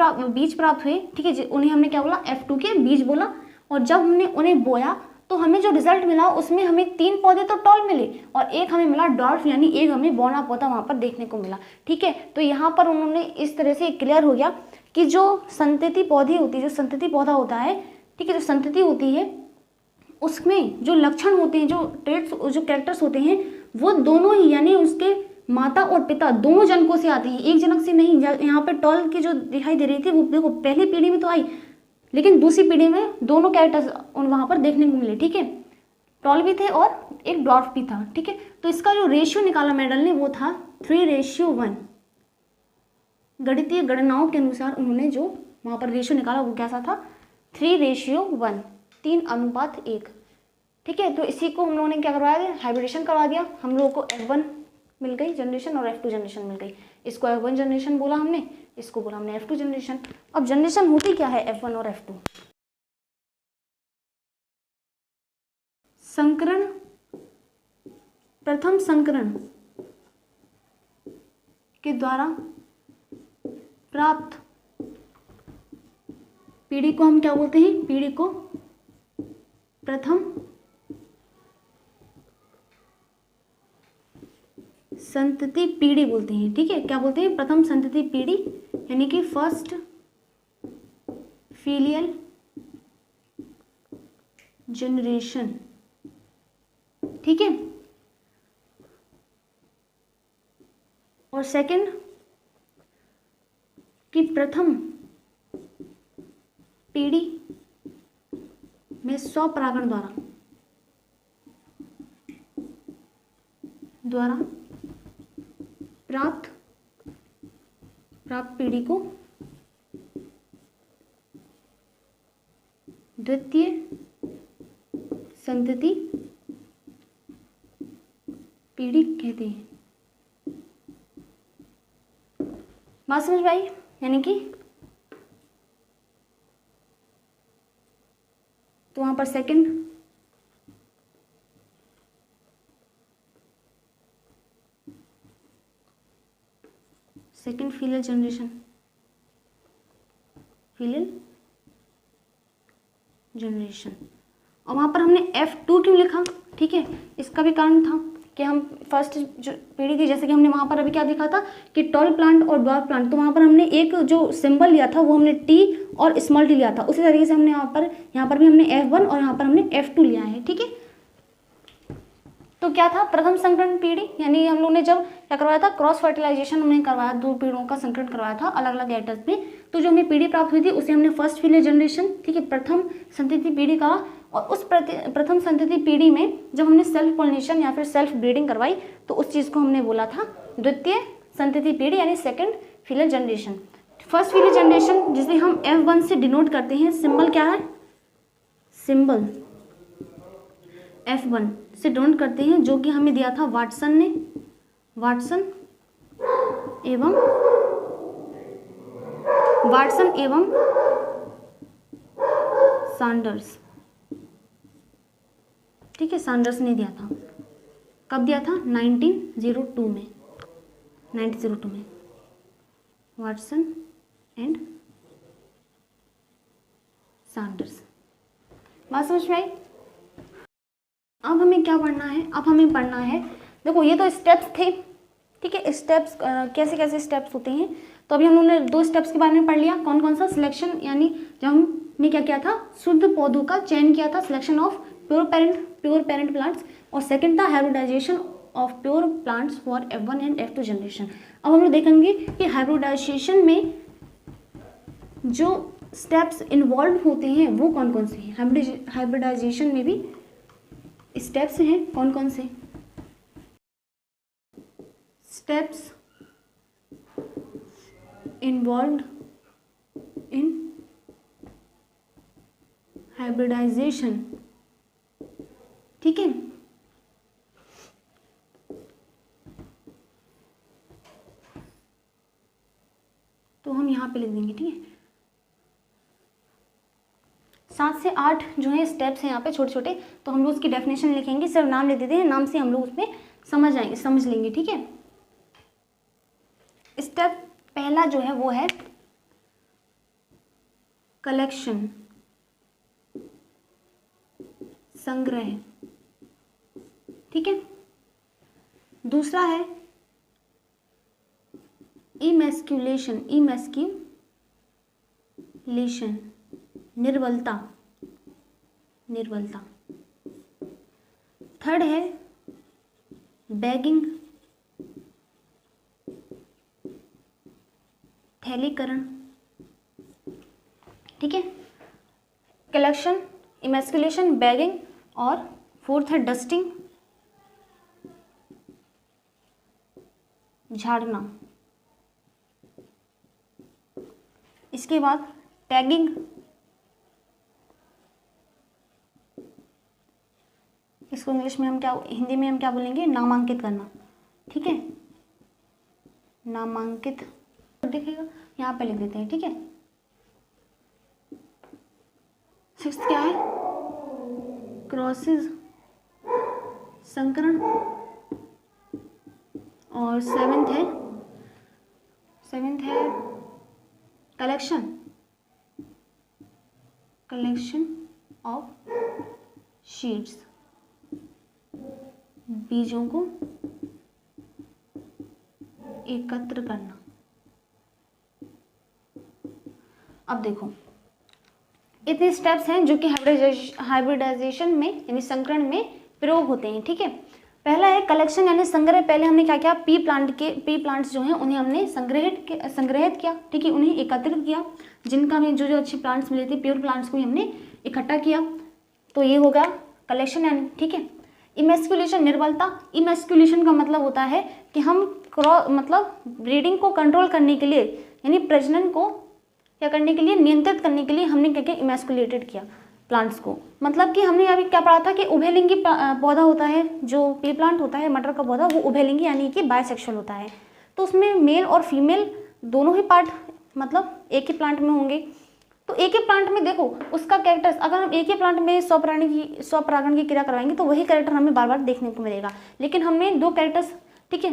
प्राप्त हुए, ठीक है, उन्हें हमने क्या बोला, F2 के बीज बोला। और जब हमने उन्हें बोया तो हमें जो रिजल्ट मिला उसमें हमें 3 पौधे तो टॉल मिले और एक हमें मिला डॉर्फ, यानी एक हमें बौना पौधा वहां पर देखने को मिला, ठीक है। तो यहाँ पर उन्होंने इस तरह से क्लियर हो गया कि जो संतति पौधे होती है, जो संतति पौधा होता है, ठीक है, जो संतति होती है उसमें जो लक्षण होते हैं, जो ट्रेट्स, जो कैरेक्टर्स होते हैं, वो दोनों ही, यानी उसके माता और पिता दोनों जनकों से आते हैं, एक जनक से नहीं। यहाँ पे टॉल की जो दिखाई दे रही थी वो देखो पहली पीढ़ी में तो आई, लेकिन दूसरी पीढ़ी में दोनों कैरेक्टर्स वहां पर देखने को मिले, ठीक है। टॉल भी थे और एक डॉर्फ भी था, ठीक है। तो इसका जो रेशियो निकाला मेडल ने वो था 3:1। गणितीय गणनाओं के अनुसार उन्होंने जो वहां पर रेशियो निकाला वो कैसा था, 3:1, 3:1, ठीक है। तो इसी को हम लोगों ने क्या करवाया, हाइब्रिडेशन करवा दिया। हम लोगों को F1 मिल गई जनरेशन और F2 जनरेशन मिल गई। इसको F1 जनरेशन बोला हमने, इसको बोला हमने F2 जनरेशन। अब जनरेशन होती क्या है F1 और F2, संकरण, प्रथम संकरण के द्वारा प्राप्त पीढ़ी को हम क्या बोलते हैं, पीढ़ी को प्रथम संतति पीढ़ी बोलते हैं, ठीक है। क्या बोलते हैं, प्रथम संतति पीढ़ी, यानी कि फर्स्ट फीलियल जनरेशन, ठीक है। और सेकंड की प्रथम पीढ़ी में स्वपरागण द्वारा प्राप्त पीढ़ी को द्वितीय संतति पीढ़ी कहते हैं। बात समझ में आई? यानी कि तो वहां पर सेकंड फीलियल जनरेशन, और वहां पर हमने F2 क्यों लिखा? ठीक है, इसका भी कारण था कि हम फर्स्ट जो पीढ़ी थी, जैसे कि हमने वहाँ पर अभी क्या देखा था कि टॉल प्लांट और ड्वार्फ प्लांट, तो वहाँ पर हमने एक जो सिंबल लिया था वो हमने टी और स्मॉल टी लिया था। उसी तरीके से हमने यहाँ पर भी हमने F1 और यहाँ पर हमने F2 लिया है। ठीक है, तो क्या था? प्रथम संकरण पीढ़ी, यानी हम लोग ने जब क्या करवाया था, क्रॉस फर्टिलाइजेशन हमने करवाया, दो पीढ़ियों का संकरण करवाया था अलग अलग एटम्स में। तो जो हमें पीढ़ी प्राप्त हुई थी उसे हमने फर्स्ट फीलियल जनरेशन, ठीक है, प्रथम संतति पीढ़ी कहा। और उस प्रथम संतति पीढ़ी में जब हमने सेल्फ पॉलिनेशन या फिर सेल्फ ब्रीडिंग करवाई तो उस चीज़ को हमने बोला था द्वितीय संतति पीढ़ी, यानी second filial generation. First filial generation जिसे हम F1 से डिनोट करते हैं, सिंबल क्या है? सिंबल F1 से डिनोट करते हैं, जो कि हमें दिया था वाटसन ने, वाटसन एवं सैंडर्स। ठीक है, सैंडर्स ने दिया था। कब दिया था? 1902 में, 1902 में वाटसन एंड सैंडर्स। बात समझ में आई? अब हमें क्या पढ़ना है? अब हमें पढ़ना है, देखो ये तो स्टेप्स थे, ठीक है, स्टेप्स कैसे कैसे स्टेप्स होते हैं। तो अभी हम लोगों ने दो स्टेप्स के बारे में पढ़ लिया। कौन कौन सा? सिलेक्शन, यानी जब हमने क्या किया था, शुद्ध पौधों का चयन किया था, selection of pure parent plants, और सेकंड था hybridization of pure plants for F1 and F2 generation. अब हम लोग देखेंगे कि हाइब्रिडाइजेशन में जो स्टेप्स इन्वॉल्व होते हैं वो कौन कौन से हैं। हाइब्रिडाइजेशन में भी स्टेप्स हैं, कौन कौन से स्टेप्स इन्वॉल्व्ड इन हाइब्रिडाइजेशन। ठीक है, तो हम यहाँ पे लिख देंगे। ठीक है, 7 से 8 जो है स्टेप्स हैं यहाँ पे छोटे छोटे, तो हम लोग उसकी डेफिनेशन लिखेंगे, सिर्फ नाम लिख देते हैं, नाम से हम लोग उसमें समझ लेंगे। ठीक है, स्टेप पहला जो है वो है कलेक्शन, संग्रह। ठीक है, दूसरा है इमैस्क्यूलेशन, निर्बलता। थर्ड है बैगिंग, थैलीकरण। ठीक है, कलेक्शन, इमैस्क्यूलेशन, बैगिंग, और फोर्थ है डस्टिंग, झाड़ना। इसके बाद टैगिंग, इसको इंग्लिश में हम क्या, हिंदी में हम क्या बोलेंगे? नामांकित करना। ठीक है, नामांकित दिखेगा, यहाँ पे लिख देते हैं। ठीक है, सिक्स्थ क्या है? क्रॉसेस, संकरण, और सेवेंथ है कलेक्शन ऑफ सीड्स, बीजों को एकत्र करना। अब देखो, इतने स्टेप्स हैं जो कि हाइब्रिडाइजेशन में यानी संकरण में प्रयोग होते हैं। ठीक है, पहला है कलेक्शन यानी संग्रह। पहले हमने क्या किया? पी प्लांट्स जो हैं उन्हें हमने संग्रहित किया। ठीक है, उन्हें एकत्रित किया, जिनका हमें जो अच्छे प्लांट्स मिले थे, प्योर प्लांट्स को हमने इकट्ठा किया, तो ये होगा कलेक्शन यानी। ठीक है, इमैस्क्यूलेशन, निर्बलता। इमैस्क्यूलेशन का मतलब होता है कि हम मतलब ब्रीडिंग को कंट्रोल करने के लिए, यानी प्रजनन को क्या करने के लिए, नियंत्रित करने के लिए हमने क्या किया? इमैस्क्यूलेटेड किया। प्लांट्स को। मतलब कि हमने अभी क्या पढ़ा था कि उभयलिंगी पौधा होता है, जो पी प्लांट होता है मटर का पौधा, वो उभयलिंगी यानी कि बायसेक्सुअल होता है। तो उसमें मेल और फीमेल दोनों ही पार्ट मतलब एक ही प्लांट में होंगे। तो एक ही प्लांट में देखो उसका कैरेक्टर्स, अगर हम एक ही प्लांट में स्वपरागण की क्रिया करवाएंगे तो वही कैरेक्टर हमें बार बार देखने को मिलेगा। लेकिन हमने दो कैरेक्टर्स, ठीक है,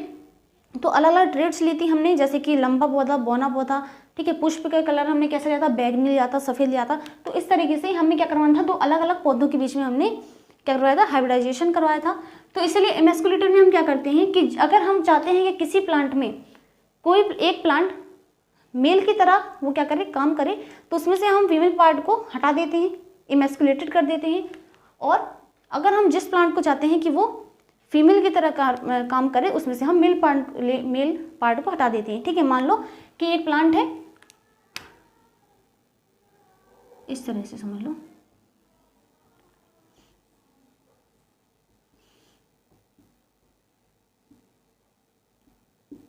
तो अलग अलग ट्रेड्स ली थी हमने, जैसे कि लंबा पौधा, बौना पौधा, ठीक है, पुष्प का कलर हमने कैसा लिया था, बैगनी लिया था, सफ़ेद लिया था। तो इस तरीके से हमने क्या करवाना था, दो अलग अलग पौधों के बीच में हमने क्या करवाया था, हाइब्रिडाइजेशन करवाया था। तो इसलिए इमैस्कुलेटेड में हम क्या करते हैं कि अगर हम चाहते हैं कि किसी प्लांट में कोई एक प्लांट मेल की तरह वो क्या करे, काम करे, तो उसमें से हम फीमेल पार्ट को हटा देते हैं, इमैस्कुलेटेड कर देते हैं। और अगर हम जिस प्लांट को चाहते हैं कि वो फीमेल की तरह काम करे, उसमें से हम मेल पार्ट को हटा देते हैं। ठीक है, मान लो कि एक प्लांट है, इस तरह से समझ लो,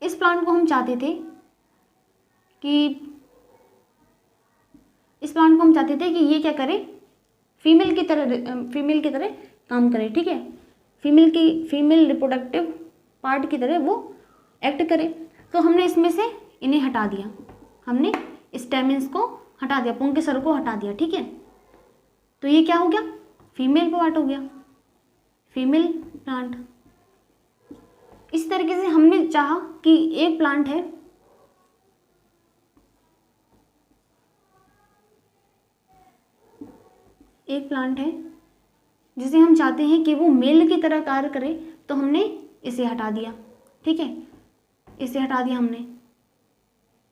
इस प्लांट को हम चाहते थे कि ये क्या करे, फीमेल की तरह काम करे। ठीक है, फीमेल रिप्रोडक्टिव पार्ट की तरह वो एक्ट करे। तो हमने इसमें से इन्हें हटा दिया, हमने स्टेमिन्स को हटा दिया, पुंकेसर को हटा दिया। ठीक है, तो ये क्या हो गया, फीमेल पार्ट हो गया, फीमेल प्लांट। इस तरीके से हमने चाहा कि एक प्लांट है, जिसे हम चाहते हैं कि वो मेल की तरह कार्य करे, तो हमने इसे हटा दिया। ठीक है, इसे हटा दिया हमने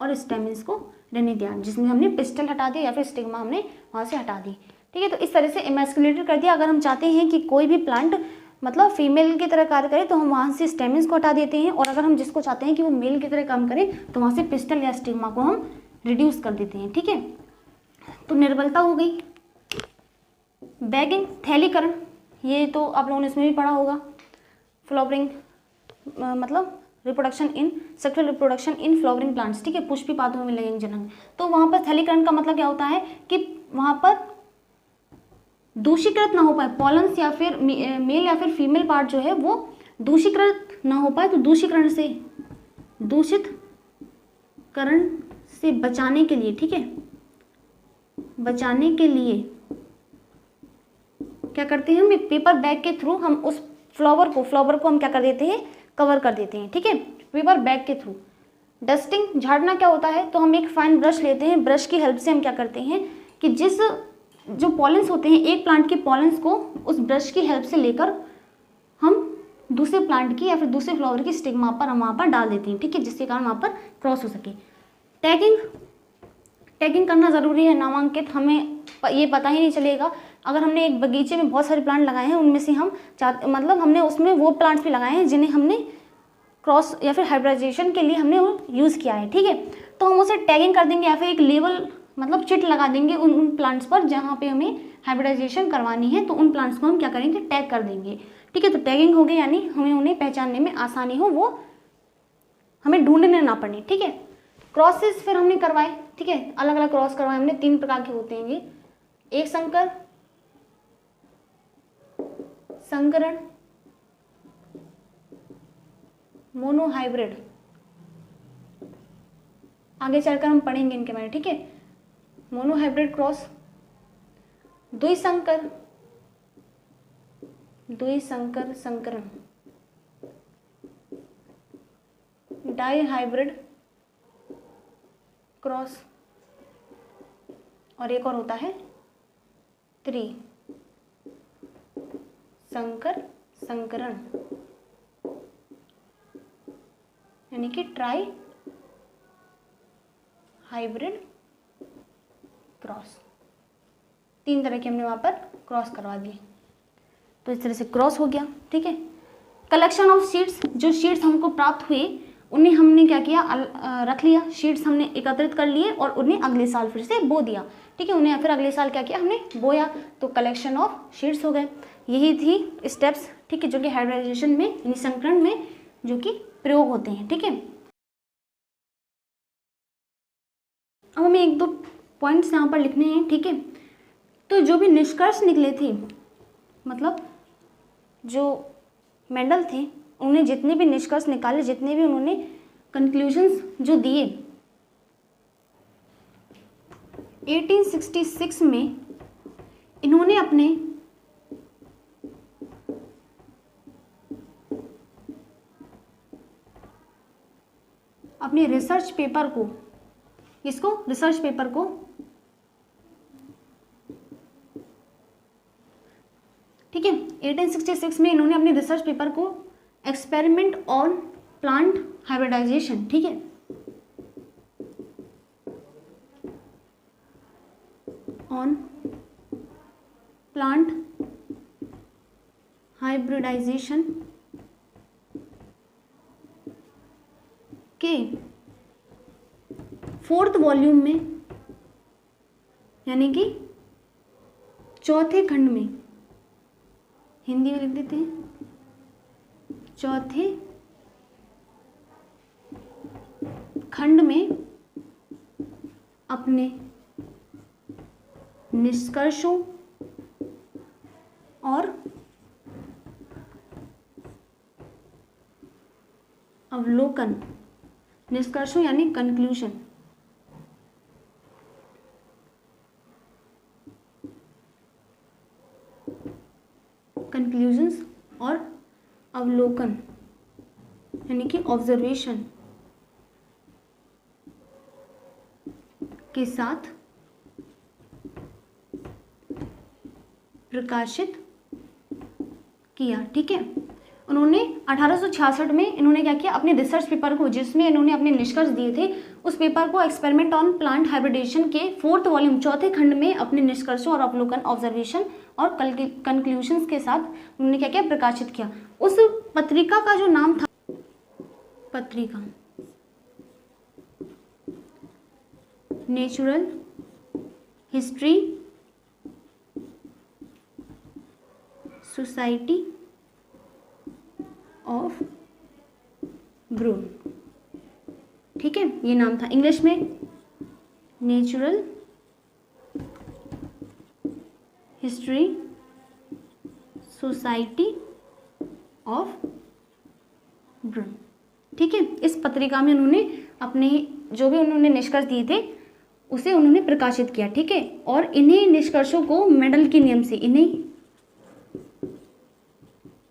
और स्टेमिन्स को रहने दिया, जिसमें हमने पिस्टल हटा दिया या फिर स्टिग्मा हमने वहाँ से हटा दी। ठीक है, तो इस तरह से इमैस्कुलेटेड कर दिया। अगर हम चाहते हैं कि कोई भी प्लांट मतलब फीमेल की तरह कार्य करे, तो हम वहाँ से स्टेमिन्स को हटा देते हैं, और अगर हम जिसको चाहते हैं कि वो मेल की तरह काम करे, तो वहाँ से पिस्टल या स्टिग्मा को हम रिड्यूस कर देते हैं। ठीक है, तो निर्बलता हो गई। बैगिंग, थैलीकरण, ये तो आप लोगों ने इसमें भी पढ़ा होगा। फ्लावरिंग मतलब sexual reproduction in flowering plants. ठीक है, पुष्पी पादपों में लगेंगे जनन। तो वहाँ पर थैलीकरण का मतलब क्या होता है कि वहाँ पर दूषीकृत ना हो पाए पॉलन्स या फिर मेल या फिर फीमेल पार्ट जो है वो दूषीकृत ना हो पाए। तो दूषितकरण से बचाने के लिए, ठीक है, बचाने के लिए क्या करते हैं हम, एक पेपर बैग के थ्रू हम उस फ्लावर को हम क्या कर देते हैं, कवर कर देते हैं। ठीक है, पेपर बैग के थ्रू। डस्टिंग, झाड़ना क्या होता है, तो हम एक फाइन ब्रश लेते हैं, ब्रश की हेल्प से हम क्या करते हैं कि जो पॉलेंस होते हैं एक प्लांट के पॉलेंस को उस ब्रश की हेल्प से लेकर हम दूसरे प्लांट की या फिर दूसरे फ्लावर की स्टिग्मा पर हम वहाँ पर डाल देते हैं। ठीक है, जिसके कारण वहाँ पर क्रॉस हो सके। टैगिंग करना ज़रूरी है, नामांकित, हमें ये पता ही नहीं चलेगा अगर हमने एक बगीचे में बहुत सारे प्लांट लगाए हैं, उनमें से मतलब हमने उसमें वो प्लांट्स भी लगाए हैं जिन्हें हमने क्रॉस या फिर हाइब्रिडाइजेशन के लिए हमने यूज़ किया है। ठीक है, तो हम उसे टैगिंग कर देंगे या फिर एक लेबल मतलब चिट लगा देंगे उन प्लांट्स पर जहाँ पे हमें हाइब्रिडाइजेशन करवानी है, तो उन प्लांट्स को हम क्या करेंगे, टैग कर देंगे। ठीक है, तो टैगिंग हो गई, यानी हमें उन्हें पहचानने में आसानी हो, वो हमें ढूंढने ना पड़े। ठीक है, क्रॉसेस फिर हमने करवाए। ठीक है, अलग अलग क्रॉस करवाए हमने, 3 प्रकार के होते हैं ये, एक संकरण, मोनोहाइब्रिड। आगे चलकर हम पढ़ेंगे इनके बारे में। ठीक है, मोनोहाइब्रिड क्रॉस, द्विसंकर संकरण, डाइहाइब्रिड क्रॉस, और एक और होता है संकरण यानी कि ट्राई हाइब्रिड क्रॉस। 3 तरह के हमने वहाँ पर क्रॉस करवा दिए। तो इस तरह से क्रॉस हो गया। ठीक है, कलेक्शन ऑफ सीड्स, जो सीड्स हमको प्राप्त हुए उन्हें हमने क्या किया, रख लिया, सीड्स हमने एकत्रित कर लिए और उन्हें अगले साल फिर से बो दिया। ठीक है, उन्हें फिर अगले साल क्या किया, हमने बोया, तो कलेक्शन ऑफ सीड्स हो गए। यही थी स्टेप्स, ठीक है, जो कि हाइब्रिडाइजेशन में यानी संकरण में जो कि प्रयोग होते हैं। ठीक है, अब हमें 1-2 पॉइंट्स यहाँ पर लिखने हैं। ठीक है, तो जो भी निष्कर्ष निकले थे, मतलब जो मेंडल थे उन्होंने जितने भी निष्कर्ष निकाले, जितने भी उन्होंने कंक्लूजन्स जो दिए, 1866 में इन्होंने अपने रिसर्च पेपर को, इसको रिसर्च पेपर को ठीक है, 1866 में इन्होंने अपने रिसर्च पेपर को एक्सपेरिमेंट ऑन प्लांट हाइब्रिडाइजेशन, ठीक है, ऑन प्लांट हाइब्रिडाइजेशन के 4th वॉल्यूम में, यानी कि 4थे खंड में, हिंदी में लिख देते हैं, 4थे खंड में अपने निष्कर्षों और अवलोकन, निष्कर्षों यानी कंक्लूजन, कंक्लूजन्स और अवलोकन यानी कि ऑब्जर्वेशन के साथ प्रकाशित किया, ठीक है। उन्होंने 1866 में इन्होंने क्या किया, अपने रिसर्च पेपर को, जिसमें इन्होंने अपने निष्कर्ष दिए थे, उस पेपर को एक्सपेरिमेंट ऑन प्लांट हाइब्रिडेशन के 4th वॉल्यूम 4थे खंड में अपने निष्कर्षों और अवलोकन, ऑब्जर्वेशन और कंक्लूजन्स के साथ उन्होंने क्या किया, प्रकाशित किया। उस पत्रिका का जो नाम था, पत्रिका नेचुरल हिस्ट्री सोसाइटी ऑफ ब्रून, ठीक है, ये नाम था। इंग्लिश में नेचुरल हिस्ट्री सोसाइटी ऑफ ब्रून, ठीक है। इस पत्रिका में उन्होंने अपने जो भी उन्होंने निष्कर्ष दिए थे उसे उन्होंने प्रकाशित किया, ठीक है। और इन्हीं निष्कर्षों को मेंडल के नियम से, इन्हीं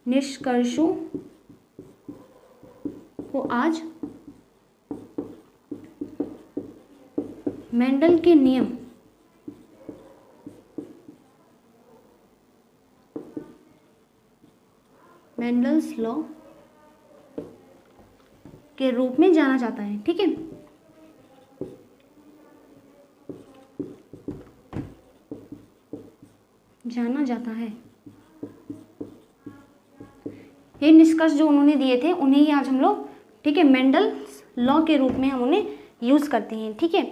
निष्कर्षों को आज मेंडल के नियम मेंडल्स लॉ के रूप में जाना जाता है, ठीक है। जाना जाता है। ये निष्कर्ष जो उन्होंने दिए थे उन्हें ही आज हम लोग, ठीक है, मेंडल्स लॉ के रूप में हम उन्हें यूज करते हैं, ठीक है।